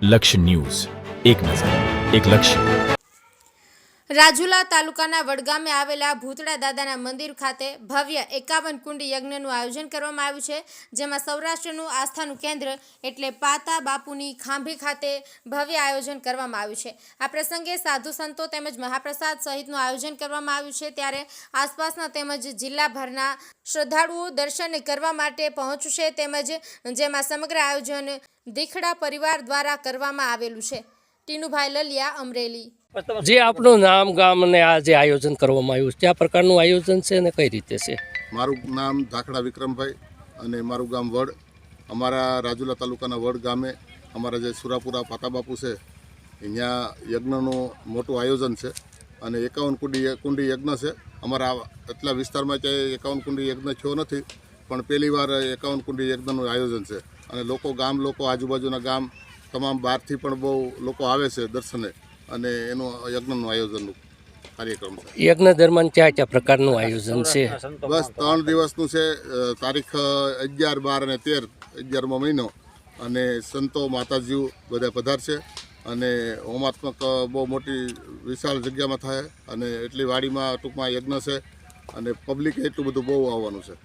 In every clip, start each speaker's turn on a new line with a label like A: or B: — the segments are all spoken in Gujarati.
A: લક્ષ્ય ન્યૂઝ, એક નજર, એક લક્ષ્ય.
B: રાજુલા તાલુકાના વડગામે આવેલા ભૂતળા દાદાના મંદિર ખાતે ભવ્ય 51 કુંડ યજ્ઞનું આયોજન કરવામાં આવ્યું છે, જેમાં સૌરાષ્ટ્રનું આસ્થાનું કેન્દ્ર એટલે પાતા બાપુની ખાંભી ખાતે ભવ્ય આયોજન કરવામાં આવ્યું છે. આ પ્રસંગે સાધુ સંતો તેમજ મહાપ્રસાદ સહિતનું આયોજન કરવામાં આવ્યું છે. ત્યારે આસપાસના તેમજ જિલ્લાભરના શ્રદ્ધાળુઓ દર્શન કરવા માટે પહોંચશે, તેમજ જેમાં સમગ્ર આયોજન દીખડા પરિવાર દ્વારા કરવામાં આવેલું છે. ટીનુભાઈ લલિયા, અમરેલી.
C: જે આપનું નામ, ગામ અને આ જે આયોજન કરવામાં આવ્યું છે, કયા પ્રકારનું આયોજન છે અને કઈ રીતે છે?
D: મારું નામ ધાખડા વિક્રમભાઈ અને મારું ગામ વડ. અમારા રાજુલા તાલુકાના વડ ગામે અમારા જે સુરાપુરા પાતાબાપુ છે, અહીંયા યજ્ઞનું મોટું આયોજન છે અને 51 કુંડી યજ્ઞ છે. અમારા એટલા વિસ્તારમાં ક્યાંય 51 કુંડી યજ્ઞ થયો નથી, પણ પહેલી વાર 51 કુંડી યજ્ઞનું આયોજન છે. અને ગામ લોકો આજુબાજુના ગામ તમામ બહારથી પણ બહુ લોકો આવે છે દર્શને, અને એનું યજ્ઞનું આયોજનનું કાર્યક્રમ છે.
C: યજ્ઞ દરમિયાન કયા પ્રકારનું આયોજન છે?
D: બસ 3 દિવસનું છે. તારીખ 11, 12 અને 13, 11મો મહિનો, અને સંતો માતાજીઓ બધા પધારશે અને હોમાત્મક બહુ મોટી વિશાળ જગ્યામાં થાય, અને એટલી વાડીમાં ટૂંકમાં યજ્ઞ છે અને પબ્લિક એટલું બધું બહુ આવવાનું છે.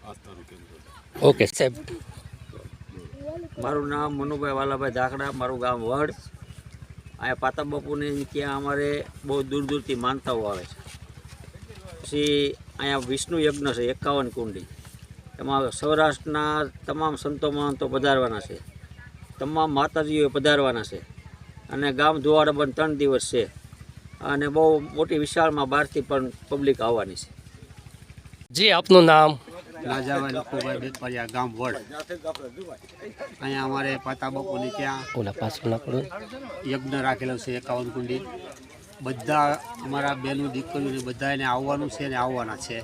C: ઓકે સાહેબ.
E: મારું નામ મનુભાઈ વાલાભાઈ ધાખડા, મારું ગામ વડ. અહીંયા પાતા બાપુની ત્યાં અમારે બહુ દૂર દૂરથી માનતાઓ આવે છે. પછી અહીંયા વિષ્ણુ યજ્ઞ છે 51 કુંડી, એમાં સૌરાષ્ટ્રના તમામ સંતો મહંતો પધારવાના છે, તમામ માતાજીઓ પધારવાના છે, અને ગામ ધોવાડા બંધ 3 દિવસ છે, અને બહુ મોટી વિશાળમાં બહારથી પણ પબ્લિક આવવાની છે.
C: જે આપનું નામ?
F: રાજાભાઈ લખુભાઈ બેતપરિયા, ગામ વડ. અહીંયા અમારે પાતા બાપુની ત્યાં
C: ઓલા પાછળ
F: યજ્ઞ રાખેલો છે 51 કુંડી. બધા અમારા બેનું દીકરીઓને બધાને આવવાનું છે અને આવવાના છે.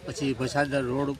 F: પછી ભસાદર રોડ ઉપર